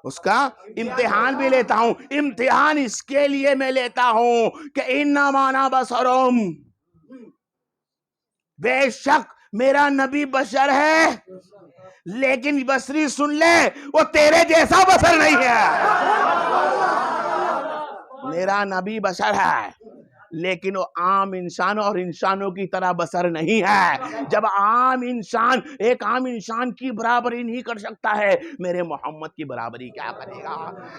اس کا امتحان بھی لیتا ہوں. امتحان اس کے لیے میں لیتا ہوں کہ انما انا بشرم، بے شک میرا نبی بشر ہے، لیکن بصری سن لے وہ تیرے جیسا بشر نہیں ہے. میرا نبی بشر ہے لیکن وہ عام انسان اور انسانوں کی طرح بشر نہیں ہے. جب ایک عام انسان کی برابری نہیں کر سکتا ہے، میرے محمد کی برابری کیا کرے گا؟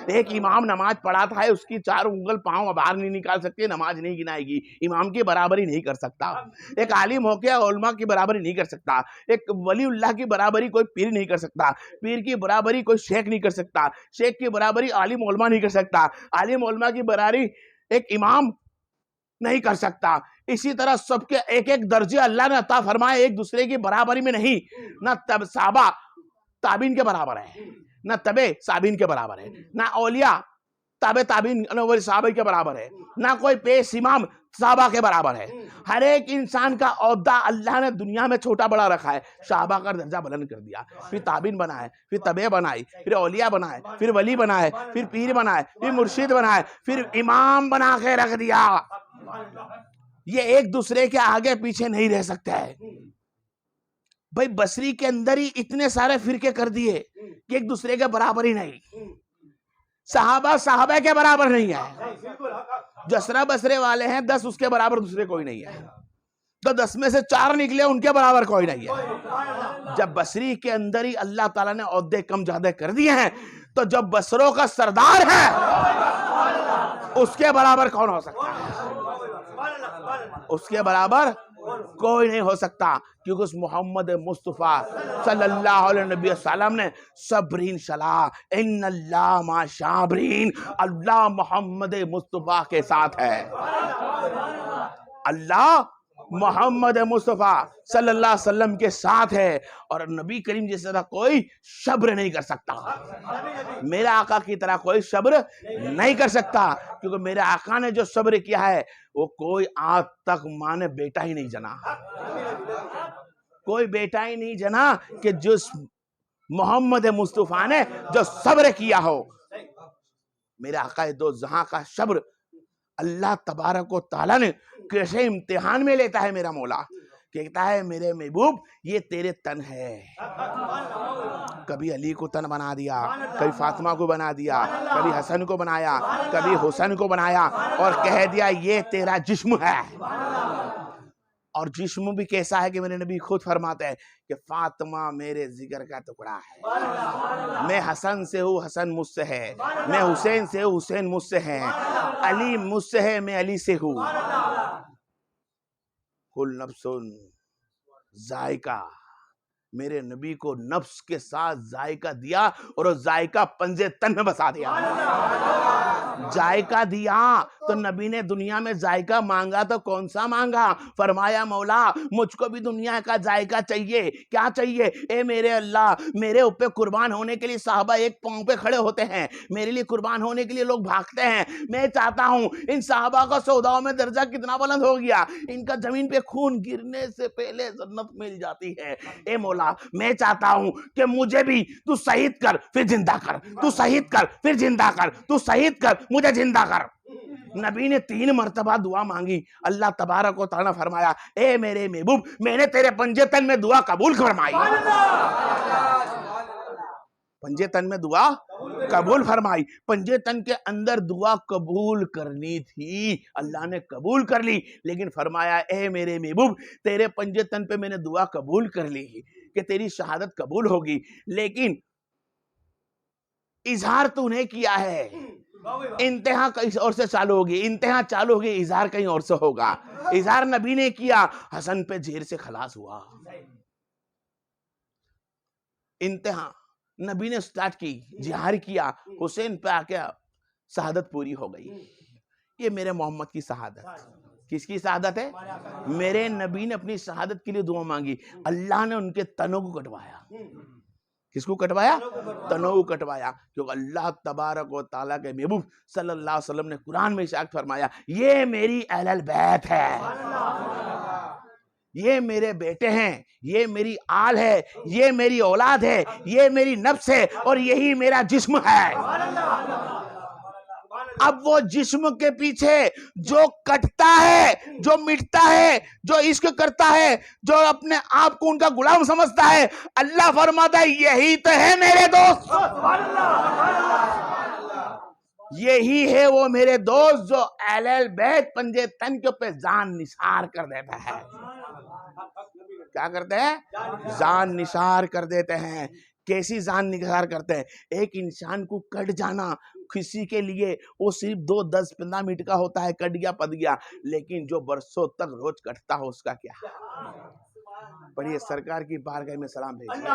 ایک امام نماز پڑھاتا ہے، اس کی 4 انگل پاؤں باہر نہیں نکال سکتے، نماز نہیں گنائے گی. امام کی برابری نہیں کر سکتا. ایک عالم ہو کے علماء کی برابری نہیں کر سکتا. ایک ولی اللہ کی برابری کوئی پیر نہیں کر سکتا. پیر کی برابری کوئی شیخ نہیں کر سکتا. شیخ کی برابری عالم علماء نہیں کر سکتا. عالم علماء کی برابری ایک امام نہیں کر سکتا. اسی طرح سب کے ایک ایک درجے اللہ نے عطا فرمائے، ایک دوسرے کی برابری میں نہیں. نہ صحابہ تابعین کے برابر ہے، نہ تبع صابین کے برابر ہے، نہ اولیاء تابع تابعین صحابہ کے برابر ہے، نہ کوئی پیش امام صحابہ کے برابر ہے. ہر ایک انسان کا عہدہ اللہ نے دنیا میں چھوٹا بڑا رکھا ہے. صحابہ کا درجہ بلند کر دیا، پھر تابعین بنائے، پھر تبع بنائی، پھر اولیاء بنائے، پھر ولی بنائے، پھر پیر بنائے، پھر مرشد بنائے، پھر امام بنا کے رکھ دیا. یہ ایک دوسرے کے آگے پیچھے نہیں رہ سکتے ہیں. بھائی بصری کے اندر ہی اتنے سارے فرقے کر دیے کہ ایک دوسرے کے برابر ہی نہیں. صحابہ کے برابر نہیں ہے. جسرا بسرے والے ہیں 10، اس کے برابر دوسرے کوئی نہیں ہے. تو 10 میں سے 4 نکلے، ان کے برابر کوئی نہیں ہے. جب بصری کے اندر ہی اللہ تعالیٰ نے عہدے کم زیادہ کر دیے ہیں، تو جب بصروں کا سردار ہے اس کے برابر کون ہو سکتا ہے؟ اس کے برابر کوئی نہیں ہو سکتا، کیونکہ اس محمد مصطفیٰ صلی اللہ علیہ نبی وسلم نے صبرین صلاح ان اللہ مع صابرین، اللہ محمد مصطفیٰ کے ساتھ ہے. اللہ محمد مصطفیٰ صلی اللہ علیہ وسلم کے ساتھ ہے، اور نبی کریم جس طرح کوئی صبر نہیں کر سکتا. میرے آقا کی طرح کوئی صبر نہیں کر سکتا، کیونکہ میرے آقا نے جو صبر کیا ہے وہ کوئی آج تک ماں نے بیٹا ہی نہیں جنا. کوئی بیٹا ہی نہیں جنا کہ جس محمد مصطفیٰ نے جو صبر کیا ہو. میرے آقا دو جہاں کا صبر اللہ تبارک و تعالیٰ نے کیسے امتحان میں لیتا ہے. میرا مولا کہتا ہے میرے محبوب یہ تیرے تن ہے. کبھی علی کو تن بنا دیا، کبھی فاطمہ کو بنا دیا، کبھی حسن کو بنایا، کبھی حسین کو بنایا، اور کہہ دیا یہ تیرا جسم ہے. اور جسم بھی کیسا ہے کہ میرے نبی خود فرماتے ہیں کہ فاطمہ میرے جگر کا ٹکڑا ہے. میں حسن سے ہوں، حسن مجھ سے ہے. میں حسین سے ہوں، حسین مجھ سے ہے. علی مجھ سے ہے، میں علی سے ہوں. کل نفس ذائقہ، میرے نبی کو نفس کے ساتھ ذائقہ دیا، اور وہ ذائقہ پنجے تن میں بسا دیا. ذائقہ دیا تو نبی نے دنیا میں ذائقہ مانگا تو کون سا مانگا؟ فرمایا مولا مجھ کو بھی دنیا کا ذائقہ چاہیے. کیا چاہیے؟ اے میرے اللہ، میرے اوپر قربان ہونے کے لیے صحابہ ایک پاؤں پہ کھڑے ہوتے ہیں، میرے لیے قربان ہونے کے لیے لوگ بھاگتے ہیں. میں چاہتا ہوں ان صحابہ کا سوداؤں میں درجہ کتنا بلند ہو گیا، ان کا زمین پہ خون گرنے سے پہلے جنت مل جاتی ہے. اے مولا میں چاہتا ہوں کہ مجھے بھی تو شہید کر پھر زندہ کر، تو شہید کر پھر زندہ کر، تو شہید کر مجھے زندہ کر. نبی نے 3 مرتبہ دعا مانگی. اللہ تبارک و تعالیٰ فرمایا اے میرے محبوب میں نے تیرے پنجے تن میں دعا قبول فرمائی. پنجے تن میں دعا قبول فرمائی. پنجے تن کے اندر دعا قبول کرنی تھی، اللہ نے قبول کر لی. لیکن فرمایا اے میرے محبوب تیرے پنجے تن پہ میں نے دعا قبول کر لی کہ تیری شہادت قبول ہوگی، لیکن اظہار تو نے کیا ہے، انتہا کہیں اور سے چالو ہوگی، انتہا چالو ہوگی، اظہار کہیں اور سے ہوگا. اظہار نبی نے کیا، حسن پہ زہر سے خلاص ہوا. انتہا نبی نے سٹارٹ کی، جہار کیا، حسین پہ آکے شہادت پوری ہو گئی. یہ میرے محمد کی شہادت. کس کی شہادت ہے؟ میرے نبی نے اپنی شہادت کے لیے دعا مانگی، اللہ نے ان کے تنوں کو کٹوایا. کس کو کٹوایا؟ تنوں کو کٹوایا. کیونکہ اللہ تبارک و تعالیٰ کے محبوب صلی اللہ علیہ وسلم نے قرآن میں ارشاد فرمایا یہ میری اہل البیت ہے، یہ میرے بیٹے ہیں، یہ میری آل ہے، یہ میری اولاد ہے، یہ میری نفس ہے، اور یہی میرا جسم ہے۔ اب وہ جسم کے پیچھے جو کٹتا ہے، جو مٹتا ہے، جو عشق کرتا ہے، جو اپنے آپ کو ان کا غلام سمجھتا ہے، اللہ فرماتا ہے یہی تو ہے میرے دوست، یہی ہے وہ میرے دوست جو اہل بیت پنجے تن کے اوپر جان نثار کر دیتا ہے۔ کیا کرتے ہیں؟ جان نثار کر دیتے ہیں۔ کیسی جان نثار کرتے ہیں؟ ایک انسان کو کٹ جانا کسی کے لیے وہ صرف 2-10-15 منٹ کا ہوتا ہے، کٹ گیا پد گیا، لیکن جو برسوں تک روز کٹتا ہو اس کا کیا؟ پر یہ سرکار کی بارگاہ میں سلام بھیجیے۔